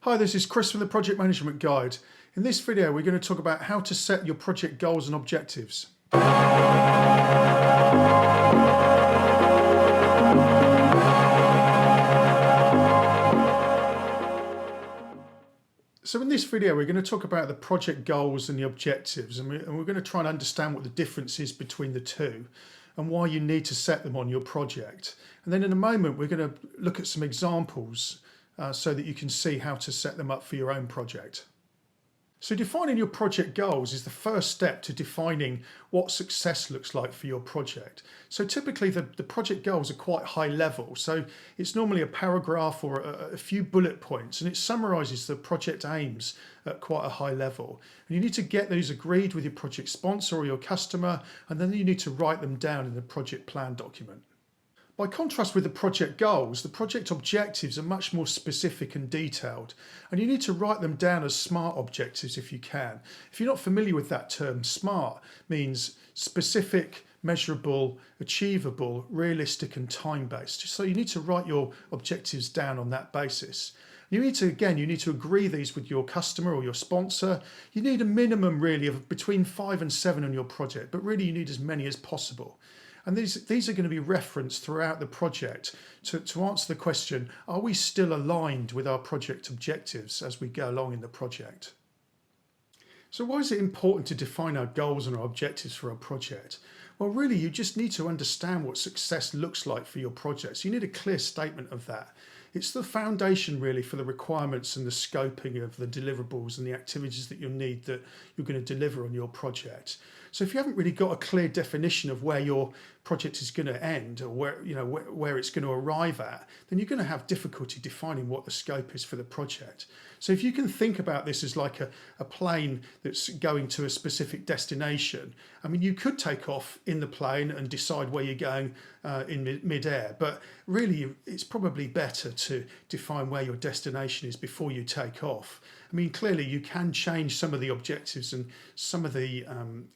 Hi, this is Chris from the Project Management Guide. In this video, we're going to talk about how to set your project goals and objectives. So in this video, we're going to talk about the project goals and the objectives, and we're going to try and understand what the difference is between the two and why you need to set them on your project. And then in a moment, we're going to look at some examples so that you can see how to set them up for your own project. So defining your project goals is the first step to defining what success looks like for your project. So typically the project goals are quite high level. So it's normally a paragraph or a few bullet points, and it summarises the project aims at quite a high level. And you need to get those agreed with your project sponsor or your customer, and then you need to write them down in the project plan document. By contrast with the project goals, the project objectives are much more specific and detailed, and you need to write them down as SMART objectives if you can. If you're not familiar with that term, SMART means specific, measurable, achievable, realistic and time-based. So you need to write your objectives down on that basis. You need to agree these with your customer or your sponsor. You need a minimum really of between 5 and 7 on your project, but really you need as many as possible. And these are going to be referenced throughout the project to answer the question, are we still aligned with our project objectives as we go along in the project? So why is it important to define our goals and our objectives for our project? Well, really, you just need to understand what success looks like for your project. So you need a clear statement of that. It's the foundation really for the requirements and the scoping of the deliverables and the activities that you'll need that you're going to deliver on your project. So if you haven't really got a clear definition of where your project is going to end or where it's going to arrive at, then you're going to have difficulty defining what the scope is for the project. So if you can think about this as like a plane that's going to a specific destination, I mean, you could take off in the plane and decide where you're going in mid-air, but really it's probably better to define where your destination is before you take off. I mean, clearly you can change some of the objectives and some of the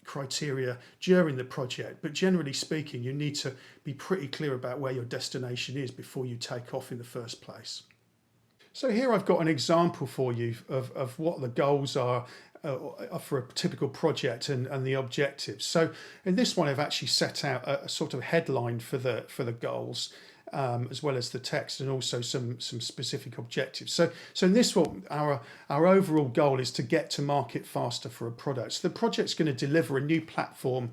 criteria during the project, but generally speaking, you need to be pretty clear about where your destination is before you take off in the first place. So here I've got an example for you of what the goals are for a typical project and the objectives. So in this one, I've actually set out a sort of headline for the goals, as well as the text and also some specific objectives. So in this one, our overall goal is to get to market faster for a product. So the project's going to deliver a new platform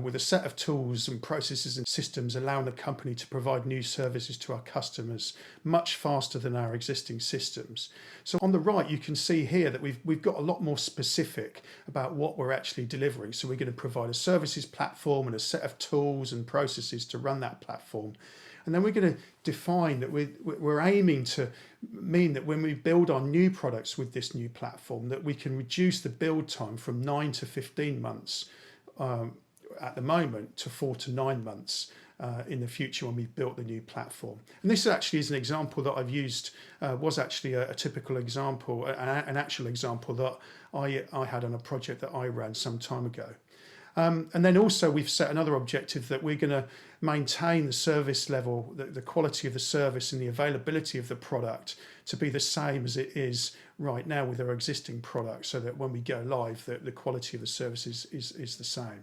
with a set of tools and processes and systems allowing the company to provide new services to our customers much faster than our existing systems. So on the right, you can see here that we've got a lot more specific about what we're actually delivering. So we're going to provide a services platform and a set of tools and processes to run that platform. And then we're going to define that we're aiming to mean that when we build our new products with this new platform, that we can reduce the build time from 9 to 15 months at the moment to 4 to 9 months in the future when we've built the new platform. And this actually is an example that I've used, was actually a typical example, an actual example that I had on a project that I ran some time ago. And then also we've set another objective that we're going to maintain the service level, the quality of the service and the availability of the product to be the same as it is right now with our existing product, so that when we go live, the quality of the service is the same.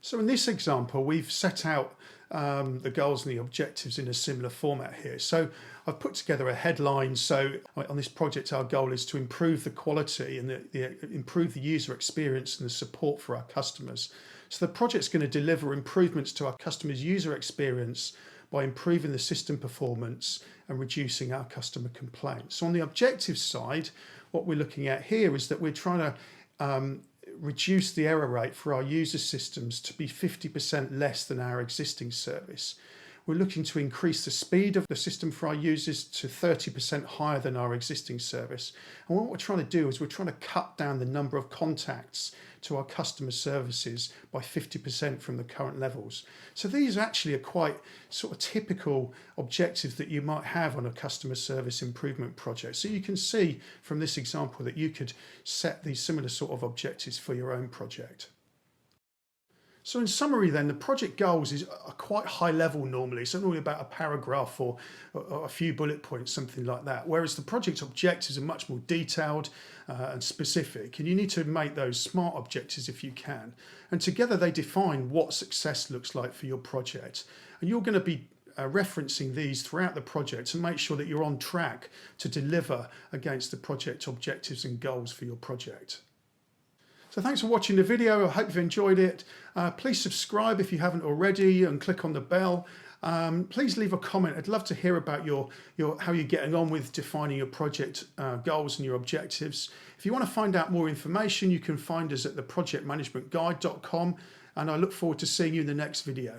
So in this example, we've set out the goals and the objectives in a similar format here. So I've put together a headline. So on this project, our goal is to improve the quality and improve the user experience and the support for our customers. So the project's going to deliver improvements to our customers' user experience by improving the system performance and reducing our customer complaints. So on the objective side, what we're looking at here is that we're trying to reduce the error rate for our user systems to be 50% less than our existing service. We're looking to increase the speed of the system for our users to 30% higher than our existing service. And what we're trying to do is we're trying to cut down the number of contacts to our customer services by 50% from the current levels. So these actually are quite sort of typical objectives that you might have on a customer service improvement project. So you can see from this example that you could set these similar sort of objectives for your own project. So in summary then, the project goals are quite high level normally, so normally about a paragraph or a few bullet points, something like that. Whereas the project objectives are much more detailed and specific, and you need to make those SMART objectives if you can. And together they define what success looks like for your project. And you're going to be referencing these throughout the project to make sure that you're on track to deliver against the project objectives and goals for your project. So thanks for watching the video. I hope you've enjoyed it. Please subscribe if you haven't already and click on the bell. Please leave a comment. I'd love to hear about how you're getting on with defining your project goals and your objectives. If you want to find out more information, you can find us at theprojectmanagementguide.com, and I look forward to seeing you in the next video.